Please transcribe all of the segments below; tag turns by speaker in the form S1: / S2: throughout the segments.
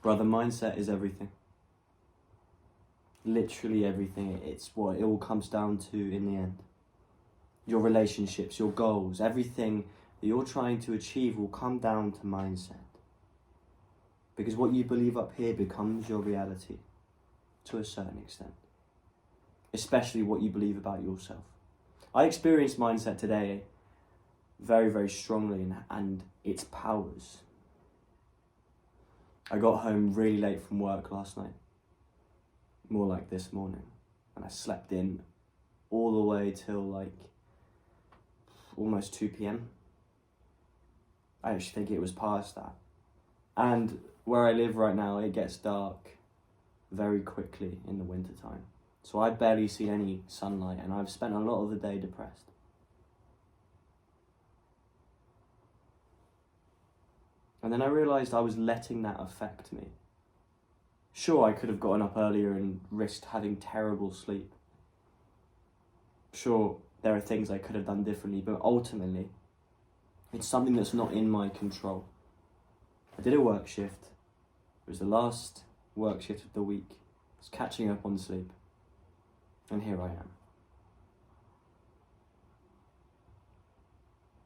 S1: Brother, mindset is everything. Literally everything. It's what it all comes down to in the end. Your relationships, your goals, everything that you're trying to achieve will come down to mindset. Because what you believe up here becomes your reality to a certain extent. Especially what you believe about yourself. I experienced mindset today very, very strongly and its powers. I got home really late from work last night. More like this morning. And I slept in all the way till like almost 2 p.m. I actually think it was past that. And where I live right now, it gets dark very quickly in the winter time. So I barely see any sunlight and I've spent a lot of the day depressed. And then I realised I was letting that affect me. Sure, I could have gotten up earlier and risked having terrible sleep. Sure, there are things I could have done differently, but ultimately, it's something that's not in my control. I did a work shift. It was the last work shift of the week. I was catching up on sleep. And here I am.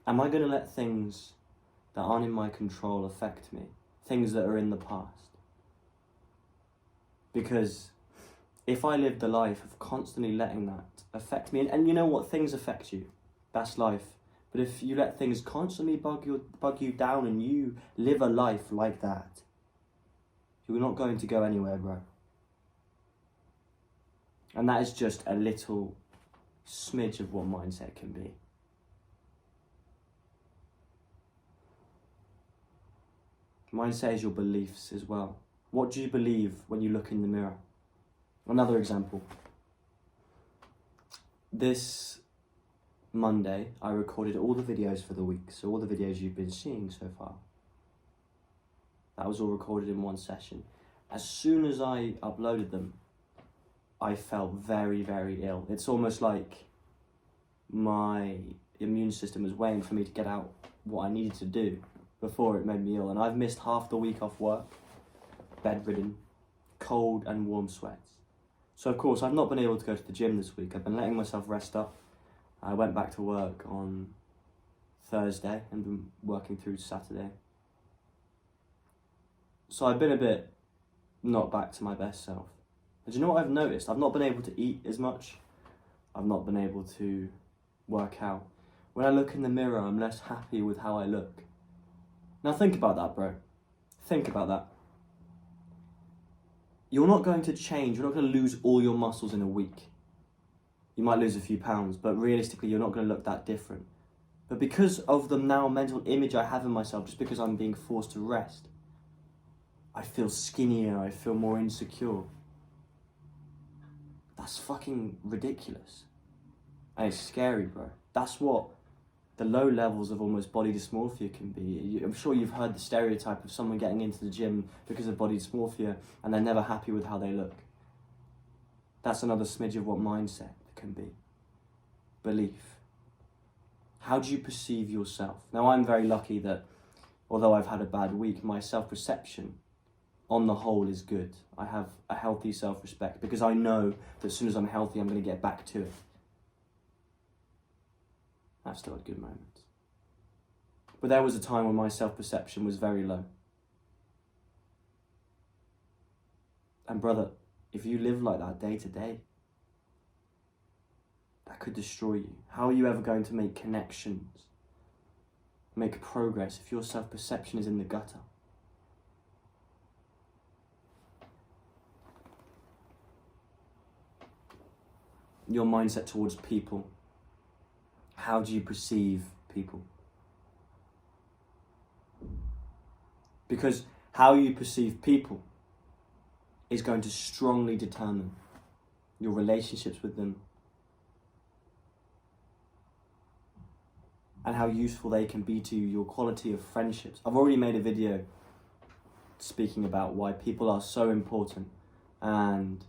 S1: Am I going to let things that aren't in my control affect me? Things that are in the past? Because if I lived the life of constantly letting that affect me, and you know what, things affect you, that's life. But if you let things constantly bug you down and you live a life like that, you're not going to go anywhere, bro. And that is just a little smidge of what mindset can be. Mindset is your beliefs as well. What do you believe when you look in the mirror? Another example. This Monday, I recorded all the videos for the week. So all the videos you've been seeing so far. That was all recorded in one session. As soon as I uploaded them, I felt very, very ill. It's almost like my immune system was waiting for me to get out what I needed to do before it made me ill. And I've missed half the week off work, bedridden, cold and warm sweats. So of course, I've not been able to go to the gym this week. I've been letting myself rest up. I went back to work on Thursday and been working through Saturday. So I've been a bit not back to my best self. And do you know what I've noticed? I've not been able to eat as much. I've not been able to work out. When I look in the mirror, I'm less happy with how I look. Now think about that, bro. Think about that. You're not going to change. You're not going to lose all your muscles in a week. You might lose a few pounds, but realistically, you're not going to look that different. But because of the now mental image I have of myself, just because I'm being forced to rest, I feel skinnier, I feel more insecure. That's fucking ridiculous. And it's scary, bro. That's what the low levels of almost body dysmorphia can be. I'm sure you've heard the stereotype of someone getting into the gym because of body dysmorphia and they're never happy with how they look. That's another smidge of what mindset can be. Belief. How do you perceive yourself? Now, I'm very lucky that, although I've had a bad week, my self-perception on the whole is good. I have a healthy self-respect because I know that as soon as I'm healthy, I'm going to get back to it. I've still had good moments. But there was a time when my self-perception was very low. And brother, if you live like that day to day, that could destroy you. How are you ever going to make connections, make progress if your self-perception is in the gutter? Your mindset towards people. How do you perceive people? Because how you perceive people is going to strongly determine your relationships with them and how useful they can be to you, your quality of friendships. I've already made a video speaking about why people are so important, and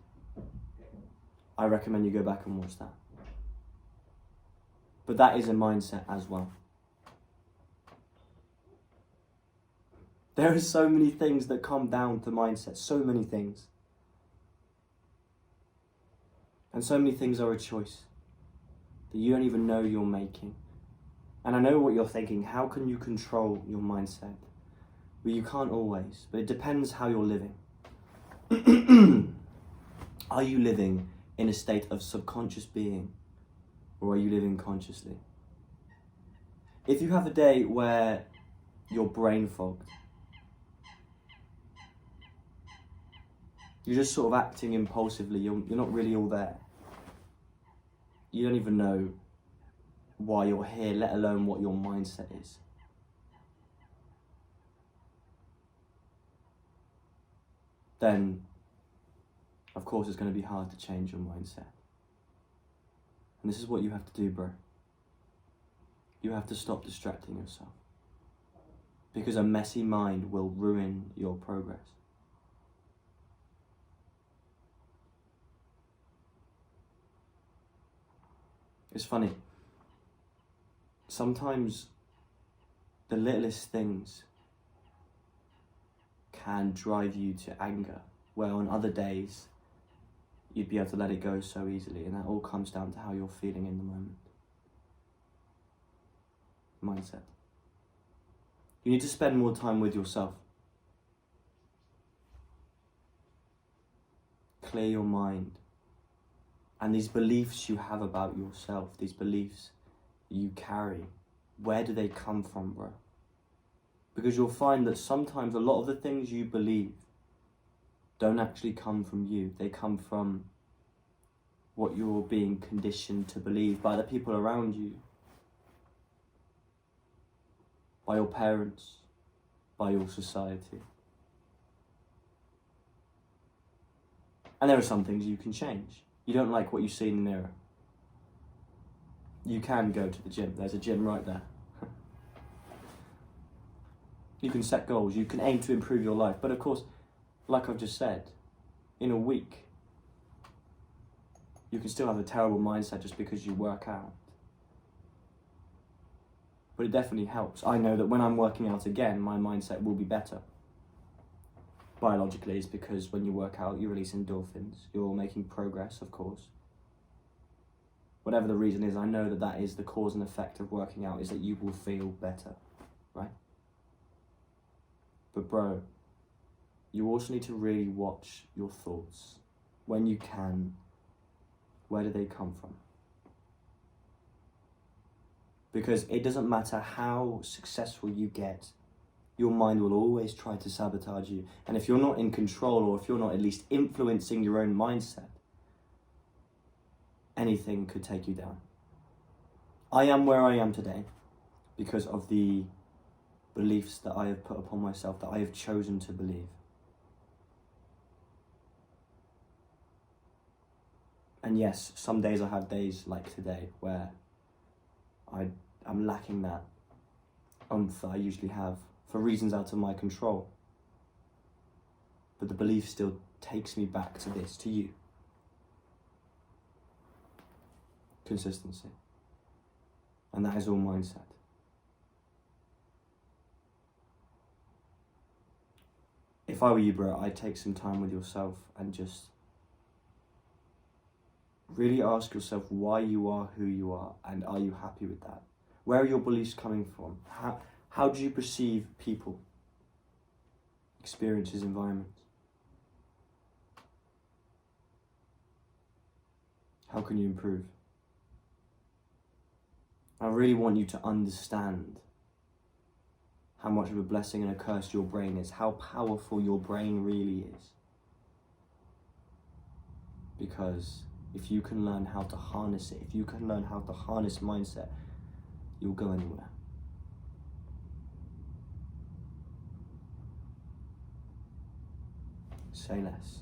S1: I recommend you go back and watch that. But that is a mindset as well. There are so many things that come down to mindset, so many things. And so many things are a choice that you don't even know you're making. And I know what you're thinking, how can you control your mindset? Well, you can't always, but it depends how you're living. Are you living in a state of subconscious being, or are you living consciously? If you have a day where you're brain fogged, you're just sort of acting impulsively, you're not really all there. You don't even know why you're here, let alone what your mindset is. Then, of course, it's going to be hard to change your mindset. And this is what you have to do, bro. You have to stop distracting yourself. Because a messy mind will ruin your progress. It's funny. Sometimes the littlest things can drive you to anger, where on other days you'd be able to let it go so easily, and that all comes down to how you're feeling in the moment. Mindset. You need to spend more time with yourself. Clear your mind. And these beliefs you have about yourself, these beliefs you carry, where do they come from, bro? Because you'll find that sometimes a lot of the things you believe don't actually come from you. They come from what you're being conditioned to believe by the people around you, by your parents, by your society. And there are some things you can change. You don't like what you see in the mirror. You can go to the gym. There's a gym right there. You can set goals. You can aim to improve your life. But of course, like I've just said, in a week, you can still have a terrible mindset just because you work out. But it definitely helps. I know that when I'm working out again, my mindset will be better. Biologically, it's because when you work out, you release endorphins. You're making progress, of course. Whatever the reason is, I know that that is the cause and effect of working out, is that you will feel better, right? But bro, you also need to really watch your thoughts. When you can, where do they come from? Because it doesn't matter how successful you get, your mind will always try to sabotage you. And if you're not in control, or if you're not at least influencing your own mindset, anything could take you down. I am where I am today because of the beliefs that I have put upon myself, that I have chosen to believe. And yes, some days I have days like today where I'm lacking that oomph that I usually have for reasons out of my control. But the belief still takes me back to this, to you. Consistency. And that is all mindset. If I were you, bro, I'd take some time with yourself and just really ask yourself why you are who you are, and are you happy with that? Where are your beliefs coming from? How do you perceive people, experiences, environments? How can you improve? I really want you to understand how much of a blessing and a curse your brain is, how powerful your brain really is. Because if you can learn how to harness it, if you can learn how to harness mindset, you'll go anywhere. Say less.